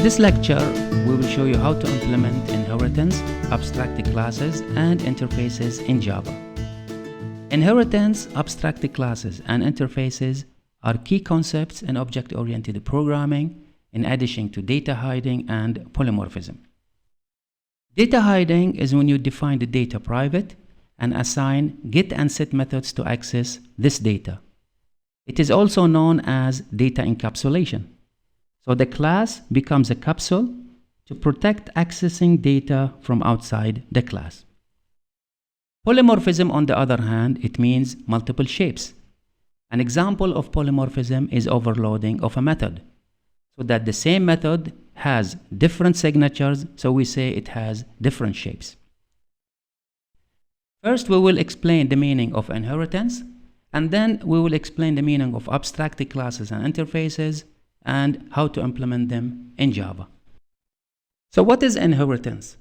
this lecture, we will show you how to implement inheritance, abstract classes, and interfaces in Java. Inheritance, abstract classes, and interfaces are key concepts in object-oriented programming, in addition to data hiding and polymorphism. Data hiding is when you define the data private and assign get and set methods to access this data. It is also known as data encapsulation. So the class becomes a capsule to protect accessing data from outside the class. Polymorphism, on the other hand, it means multiple shapes. An example of polymorphism is overloading of a method, so that the same method has different signatures, so we say it has different shapes. First, we will explain the meaning of inheritance, and then we will explain the meaning of abstract classes and interfaces, and how to implement them in Java. So what is inheritance?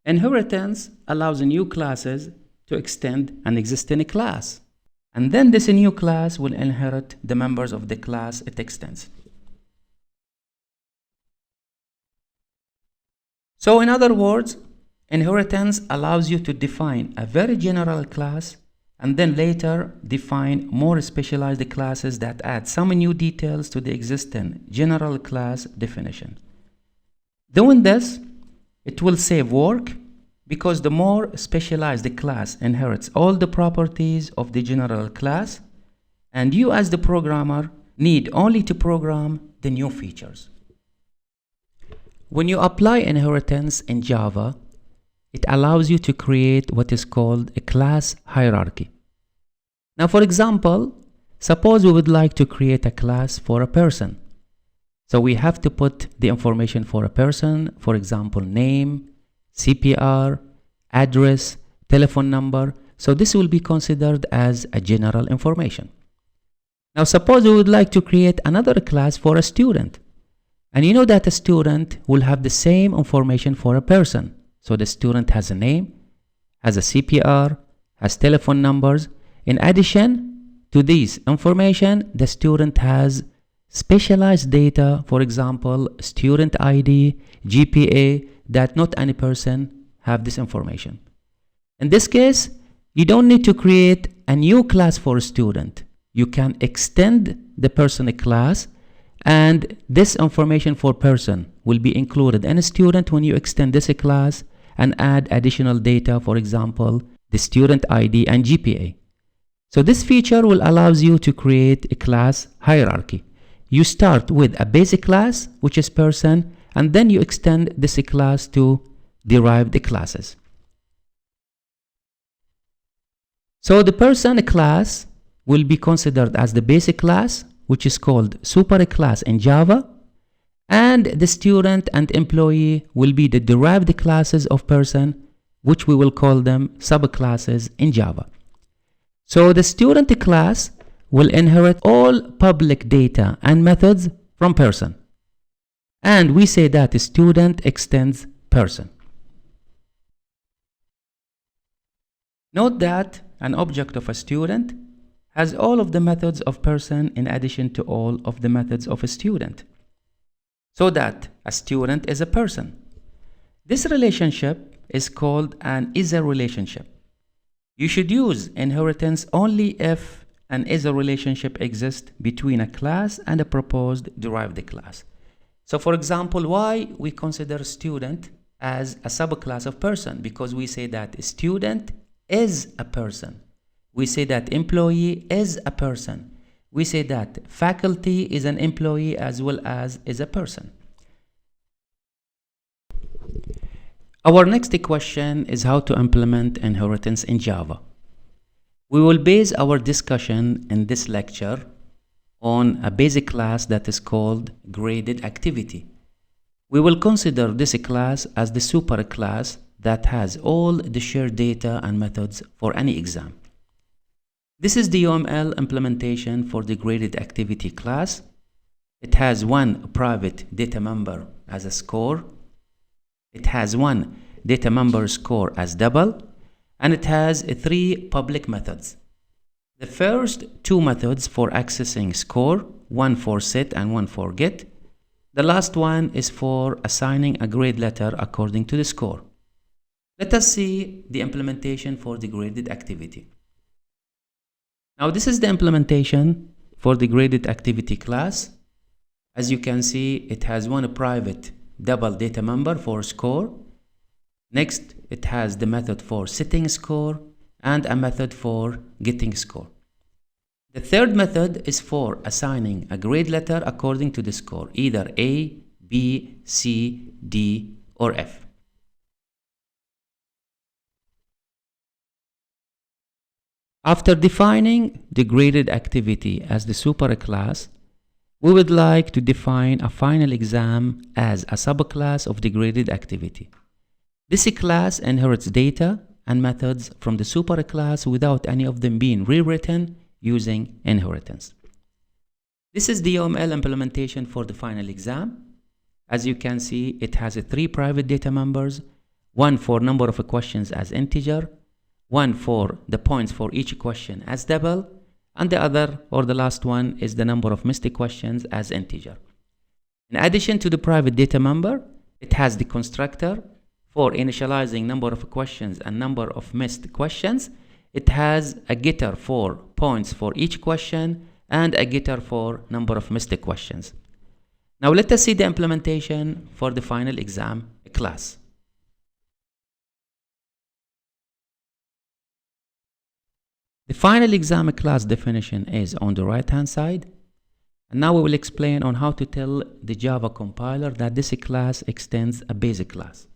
Inheritance allows new classes to extend an existing class, and then this new class will inherit the members of the class it extends. So in other words, inheritance allows you to define a very general class and then later define more specialized classes that add some new details to the existing general class definition. Doing this, it will save work because the more specialized the class inherits all the properties of the general class, and you as the programmer need only to program the new features. When you apply inheritance in Java, it allows you to create what is called a class hierarchy. Now, for example, suppose we would like to create a class for a person. So we have to put the information for a person, for example, name, CPR, address, telephone number. So this will be considered as a general information. Now, suppose we would like to create another class for a student. And you know that a student will have the same information for a person. So the student has a name, has a CPR, has telephone numbers. In addition to these information, the student has specialized data, for example, student ID, GPA, that not any person have this information. In this case, you don't need to create a new class for a student. You can extend the person class, and this information for person will be included in a student when you extend this class and add additional data, for example, the student ID and GPA. So this feature will allow you to create a class hierarchy. You start with a basic class, which is person, and then you extend this class to derived classes. So the person class will be considered as the basic class, which is called superclass in Java, and the student and employee will be the derived classes of person, which we will call them subclasses in Java. So the student class will inherit all public data and methods from person. And we say that the student extends person. Note that an object of a student has all of the methods of person in addition to all of the methods of a student, so that a student is a person. This relationship is called an is-a relationship. You should use inheritance only if an is-a relationship exists between a class and a proposed derived class. So for example, why we consider student as a subclass of person? Because we say that student is a person. We say that employee is a person. We say that faculty is an employee as well as is a person. Our next question is how to implement inheritance in Java. We will base our discussion in this lecture on a basic class that is called graded activity. We will consider this class as the superclass that has all the shared data and methods for any exam. This is the UML implementation for the graded activity class. It has one private data member as a score. It has one data member score as double, and it has three public methods. The first two methods for accessing score, one for set and one for get, The last one is for assigning a grade letter according to the score. Let us see the implementation for the graded activity. Now this is the implementation for the graded activity class. As you can see, it has one private double data member for score. Next, it has the method for setting score and a method for getting score. The third method is for assigning a grade letter according to the score, either A, B, C, D, or F. After defining the graded activity as the superclass, we would like to define a final exam as a subclass of the graded activity. This class inherits data and methods from the superclass without any of them being rewritten using inheritance. This is the UML implementation for the final exam. As you can see, it has 3 private data members, one for number of questions as integer, one for the points for each question as double, and the other, or the last one, is the number of missed questions as integer. In addition to the private data member, it has the constructor for initializing number of questions and number of missed questions. It has a getter for points for each question and a getter for number of missed questions. Now let us see the implementation for the final exam class. The final exam class definition is on the right hand side. And now we will explain on how to tell the Java compiler that this class extends a basic class.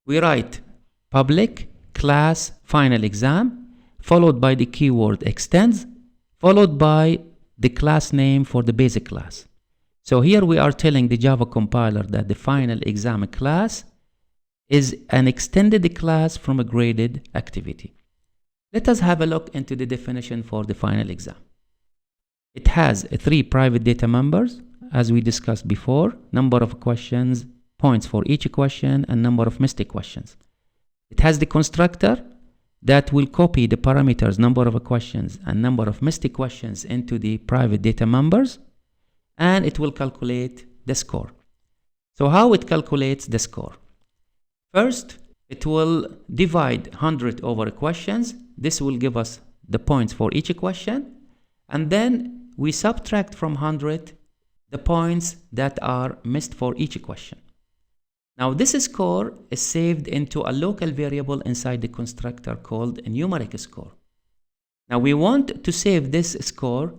We write public class final exam, followed by the keyword extends, followed by the class name for the basic class. So here we are telling the Java compiler that the final exam class is an extended class from a graded activity. Let us have a look into the definition for the final exam. It has 3 private data members, as we discussed before, number of questions, points for each question, and number of missed questions. It has the constructor that will copy the parameters number of questions and number of missed questions into the private data members, and it will calculate the score. So how it calculates the score? First, it will divide 100 over questions. This will give us the points for each question, and then we subtract from 100 the points that are missed for each question. Now this score is saved into a local variable inside the constructor called a numeric score. Now we want to save this score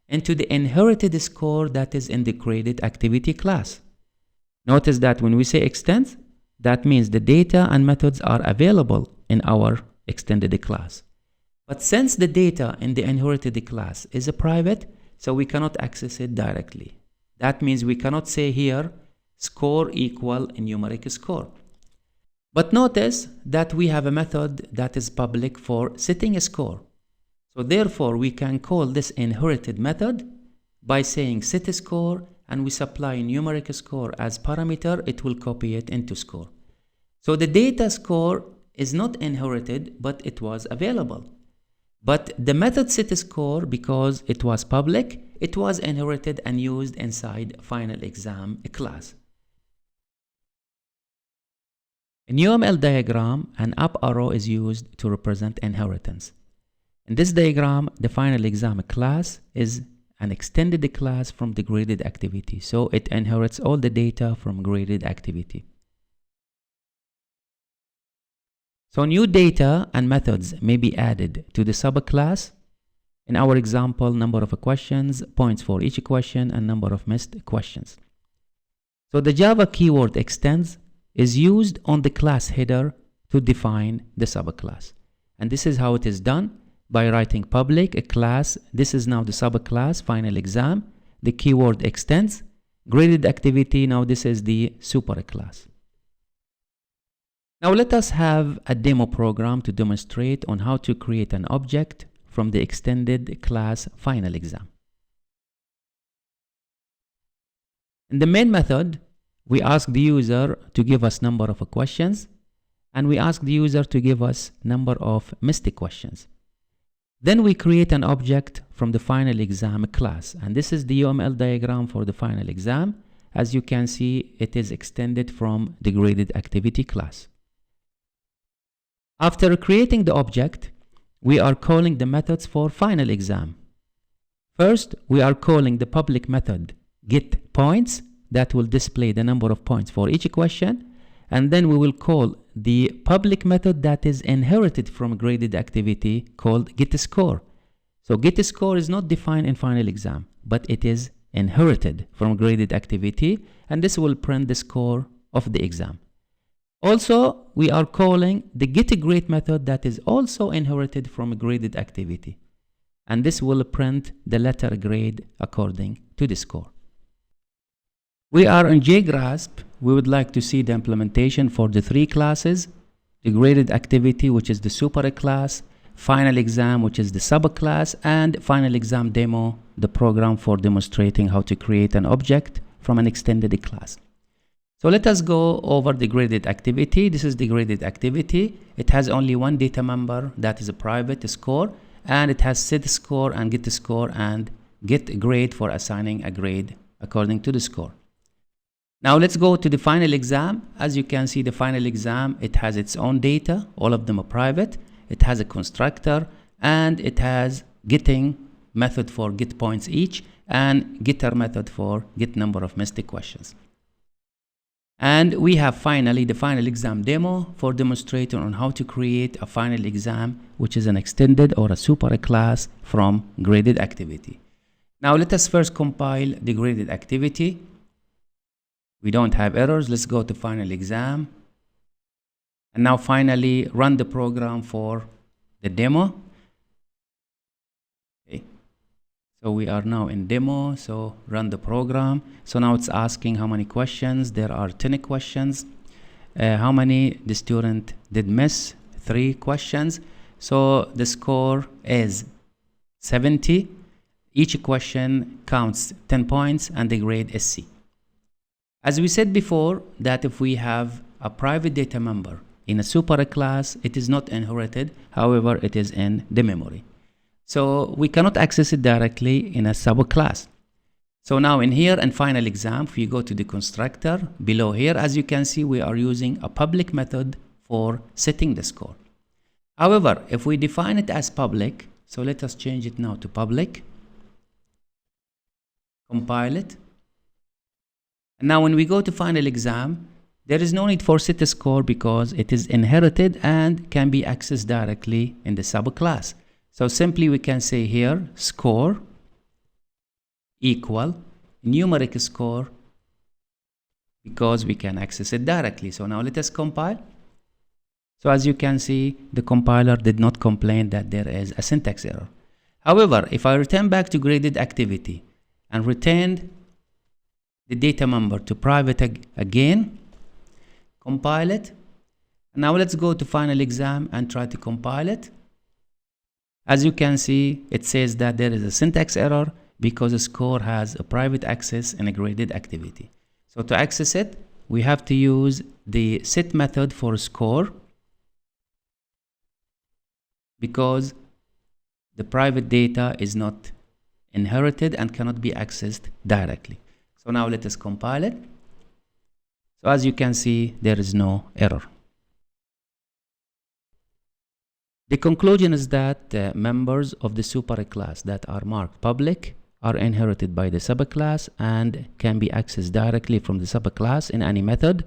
into the inherited score that is in the graded activity class. Notice that when we say extend, that means the data and methods are available in our extended class. But since the data in the inherited class is a private, so we cannot access it directly. That means we cannot say here score equal a numeric score. But notice that we have a method that is public for setting a score. So therefore we can call this inherited method by saying set score, and we supply numeric score as parameter. It will copy it into score. So the data score is not inherited, but it was available. But the method set score, because it was public, it was inherited and used inside final exam class. In UML diagram, an up arrow is used to represent inheritance. In this diagram, the final exam class is an extended class from the graded activity, so it inherits all the data from graded activity. So new data and methods may be added to the subclass. In our example, number of questions, points for each question, and number of missed questions. So the Java keyword extends is used on the class header to define the subclass. And this is how it is done, by writing public a class. This is now the subclass final exam. The keyword extends, graded activity. Now this is the superclass. Now let us have a demo program to demonstrate on how to create an object from the extended class final exam. In the main method, we ask the user to give us number of questions, and we ask the user to give us number of missed questions. Then we create an object from the final exam class, and this is the UML diagram for the final exam. As you can see, it is extended from the graded activity class. After creating the object, we are calling the methods for final exam. First, we are calling the public method getPoints that will display the number of points for each question, and then we will call the public method that is inherited from graded activity called getScore. So getScore is not defined in final exam, but it is inherited from graded activity, and this will print the score of the exam. Also, we are calling the getGrade method that is also inherited from a graded activity, and this will print the letter grade according to the score. We are in JGrasp. We would like to see the implementation for the three classes: the graded activity, which is the super class, final exam, which is the subclass, and final exam demo, the program for demonstrating how to create an object from an extended class. So let us go over the graded activity. This is the graded activity. It has only one data member, that is a private score, and it has setScore and getScore and getGrade for assigning a grade according to the score. Now let's go to the final exam. As you can see, the final exam, it has its own data. All of them are private. It has a constructor, and it has getting method for get points each, and getter method for get number of missed questions. And we have finally the final exam demo for demonstrating on how to create a final exam, which is an extended or a super class from graded activity. Now let us first compile the graded activity. We don't have errors. Let's go to final exam. And now finally run the program for the demo. Okay. So we are now in demo. So run the program. So now it's asking how many questions. There are 10 questions. How many the student did miss? 3 questions. So the score is 70. Each question counts 10 points and the grade is C. As we said before, that if we have a private data member in a super class, it is not inherited. However, it is in the memory. So we cannot access it directly in a subclass. So now in here and final exam, if you go to the constructor below here, as you can see, we are using a public method for setting the score. However, if we define it as public, so let us change it now to public, compile it. And now when we go to final exam, there is no need for setScore because it is inherited and can be accessed directly in the subclass. So simply we can say here score equal numeric score because we can access it directly. So now let us compile. So as you can see, the compiler did not complain that there is a syntax error. However, if I return back to graded activity and return the data member to private again, compile it. Now let's go to final exam and try to compile it. As you can see, it says that there is a syntax error because the score has a private access in a graded activity. So to access it, we have to use the set method for score because the private data is not inherited and cannot be accessed directly. So now let us compile it. So as you can see, there is no error. The conclusion is that members of the super class that are marked public are inherited by the subclass and can be accessed directly from the subclass in any method.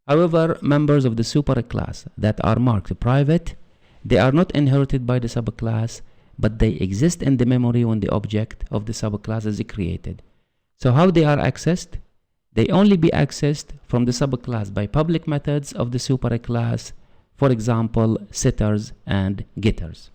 However, members of the super class that are marked private, they are not inherited by the subclass, but they exist in the memory when the object of the subclass is created. So how they are accessed? They only be accessed from the subclass by public methods of the super class, for example, setters and getters.